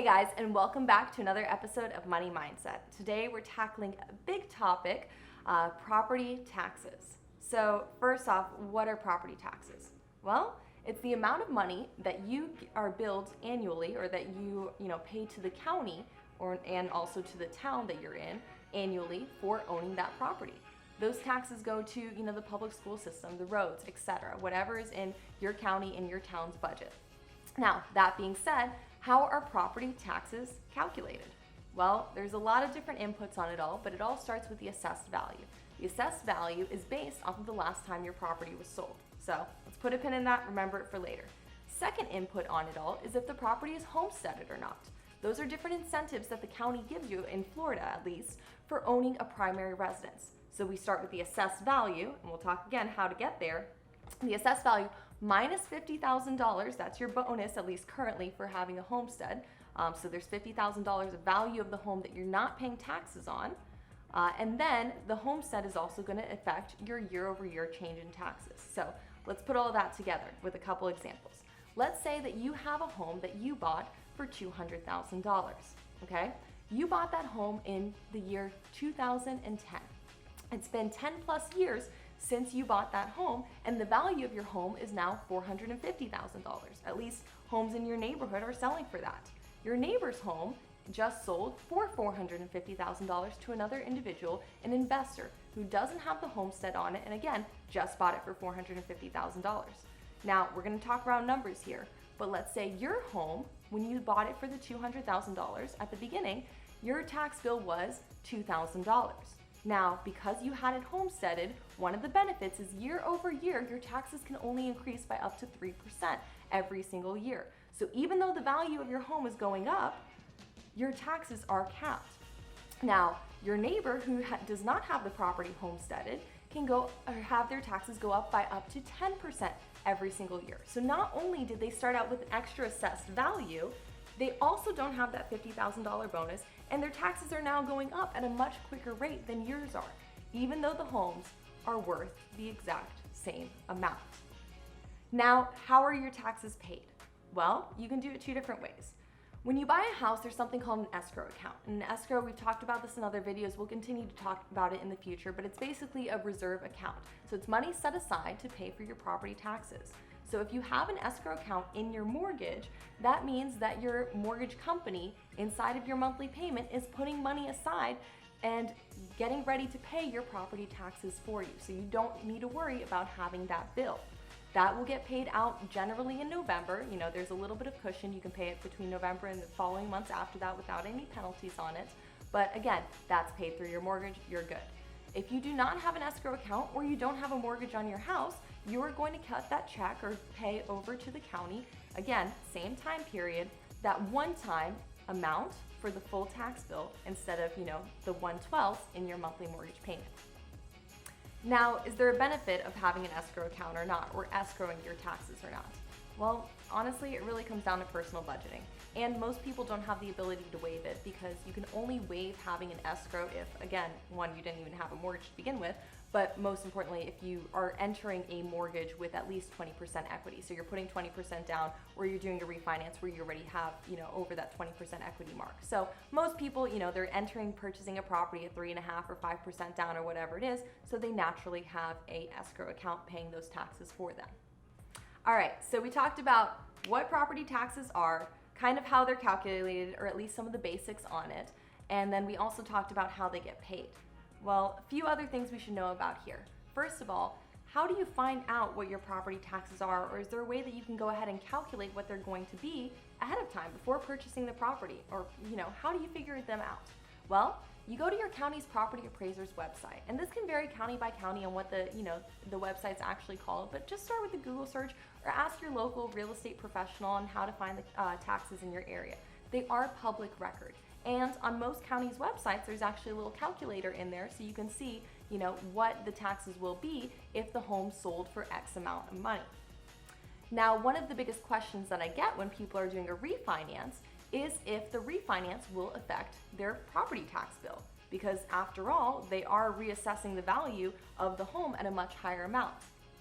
Hey guys, and welcome back to another episode of Money Mindset. Today we're tackling a big topic, property taxes. So first off, what are property taxes? Well, it's the amount of money that you are billed annually, or that you pay to the county and also to the town that you're in annually for owning that property. Those taxes go to the public school system, the roads, etc., whatever is in your county and your town's budget. Now, that being said, how are property taxes calculated? Well, there's a lot of different inputs on it all, but it all starts with the assessed value. The assessed value is based off of the last time your property was sold. So let's put a pin in that, remember it for later. Second input on it all is if the property is homesteaded or not. Those are different incentives that the county gives you, in Florida at least, for owning a primary residence. So we start with the assessed value, and we'll talk again how to get there. The assessed value minus $50,000, that's your bonus, at least currently, for having a homestead. So there's $50,000 of value of the home that you're not paying taxes on. And then the homestead is also going to affect your year-over-year change in taxes. So let's put all that together with a couple examples. Let's say that you have a home that you bought for $200,000, okay? You bought that home in the year 2010. It's been 10 plus years since you bought that home, and the value of your home is now $450,000. At least homes in your neighborhood are selling for that. Your neighbor's home just sold for $450,000 to another individual, an investor who doesn't have the homestead on it, and again, just bought it for $450,000. Now, we're going to talk round numbers here, but let's say your home, when you bought it for the $200,000 at the beginning, your tax bill was $2,000. Now, because you had it homesteaded, one of the benefits is year over year, your taxes can only increase by up to 3% every single year. So even though the value of your home is going up, your taxes are capped. Now, your neighbor who does not have the property homesteaded can have their taxes go up by up to 10% every single year. So not only did they start out with an extra assessed value, they also don't have that $50,000 bonus, and their taxes are now going up at a much quicker rate than yours are, even though the homes are worth the exact same amount. Now, how are your taxes paid? Well, you can do it two different ways. When you buy a house, there's something called an escrow account. And an escrow, we've talked about this in other videos, we'll continue to talk about it in the future, but it's basically a reserve account. So it's money set aside to pay for your property taxes. So if you have an escrow account in your mortgage, that means that your mortgage company inside of your monthly payment is putting money aside and getting ready to pay your property taxes for you. So you don't need to worry about having that bill. That will get paid out generally in November. There's a little bit of cushion. You can pay it between November and the following months after that without any penalties on it. But again, that's paid through your mortgage, you're good. If you do not have an escrow account, or you don't have a mortgage on your house, you're going to cut that check or pay over to the county. Again, same time period, that one-time amount for the full tax bill instead of, the 1/12 in your monthly mortgage payment. Now, is there a benefit of having an escrow account or not, or escrowing your taxes or not? Well, honestly, it really comes down to personal budgeting. And most people don't have the ability to waive it, because you can only waive having an escrow if, again, one, you didn't even have a mortgage to begin with, but most importantly, if you are entering a mortgage with at least 20% equity. So you're putting 20% down, or you're doing a refinance where you already have, over that 20% equity mark. So most people, they're purchasing a property at 3.5% or 5% down or whatever it is, so they naturally have a escrow account paying those taxes for them. All right, so we talked about what property taxes are, kind of how they're calculated, or at least some of the basics on it, and then we also talked about how they get paid. Well, a few other things we should know about here. First of all, how do you find out what your property taxes are, or is there a way that you can go ahead and calculate what they're going to be ahead of time before purchasing the property? Or, how do you figure them out? Well, you go to your county's property appraiser's website, and this can vary county by county on what the website's actually called, but just start with a Google search or ask your local real estate professional on how to find the taxes in your area. They are public record. And on most counties' websites, there's actually a little calculator in there, so you can see, what the taxes will be if the home sold for X amount of money. Now, one of the biggest questions that I get when people are doing a refinance is if the refinance will affect their property tax bill, because after all, they are reassessing the value of the home at a much higher amount.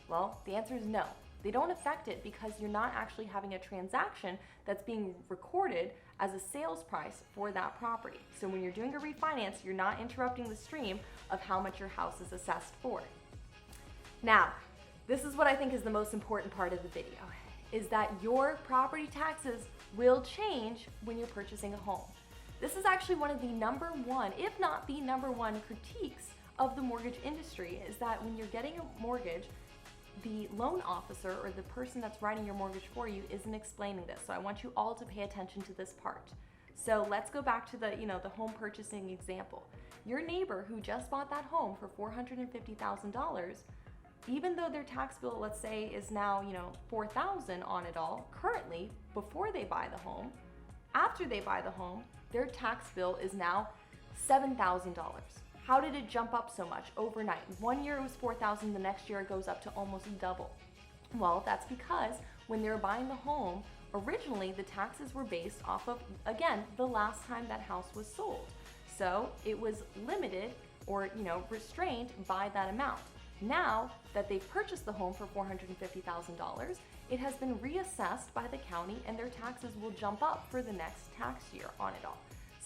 Well, the answer is no. They don't affect it because you're not actually having a transaction that's being recorded as a sales price for that property. So when you're doing a refinance, you're not interrupting the stream of how much your house is assessed for. Now, this is what I think is the most important part of the video, is that your property taxes will change when you're purchasing a home. This is actually one of the number one, if not the number one, critiques of the mortgage industry, is that when you're getting a mortgage, the loan officer or the person that's writing your mortgage for you isn't explaining this. So I want you all to pay attention to this part. So let's go back to the home purchasing example. Your neighbor who just bought that home for $450,000, even though their tax bill, let's say, is now $4,000 on it all currently before they buy the home, after they buy the home, their tax bill is now $7,000. How did it jump up so much overnight? 1 year it was $4,000, the next year it goes up to almost double. Well, that's because when they were buying the home, originally the taxes were based off of, again, the last time that house was sold. So it was limited or restrained by that amount. Now that they've purchased the home for $450,000, it has been reassessed by the county and their taxes will jump up for the next tax year on it all.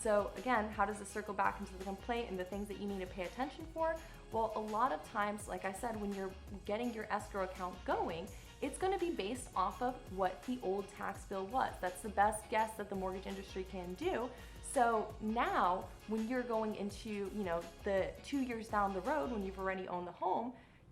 So again, how does this circle back into the complaint and the things that you need to pay attention for? Well, a lot of times, like I said, when you're getting your escrow account going, it's going to be based off of what the old tax bill was. That's the best guess that the mortgage industry can do. So now when you're going into, the 2 years down the road, when you've already owned the home,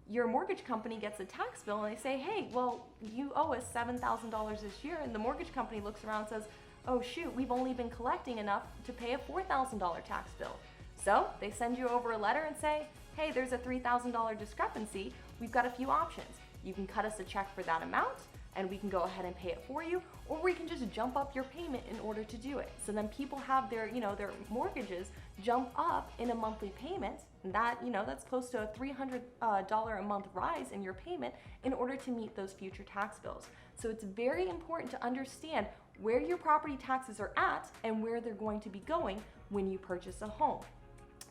your mortgage company gets a tax bill and they say, hey, well, you owe us $7,000 this year. And the mortgage company looks around and says, oh shoot, we've only been collecting enough to pay a $4,000 tax bill. So they send you over a letter and say, hey, there's a $3,000 discrepancy. We've got a few options. You can cut us a check for that amount and we can go ahead and pay it for you, or we can just jump up your payment in order to do it. So then people have their, their mortgages jump up in a monthly payment, and that, that's close to a $300 a month rise in your payment in order to meet those future tax bills. So it's very important to understand where your property taxes are at and where they're going to be going when you purchase a home.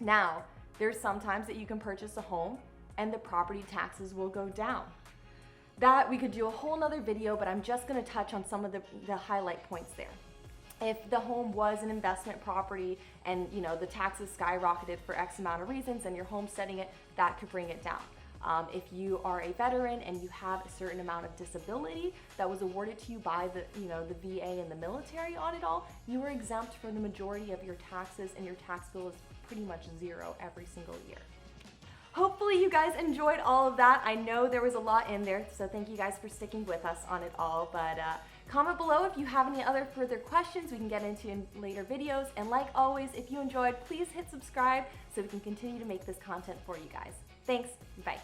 Now, there's sometimes that you can purchase a home and the property taxes will go down. That we could do a whole nother video, but I'm just gonna touch on some of the highlight points there. If the home was an investment property and the taxes skyrocketed for X amount of reasons and you're homesteading it, that could bring it down. If you are a veteran and you have a certain amount of disability that was awarded to you by the VA and the military on it all, you are exempt from the majority of your taxes and your tax bill is pretty much zero every single year. Hopefully you guys enjoyed all of that. I know there was a lot in there, so thank you guys for sticking with us on it all. But comment below if you have any other further questions we can get into in later videos. And like always, if you enjoyed, please hit subscribe so we can continue to make this content for you guys. Thanks, bye.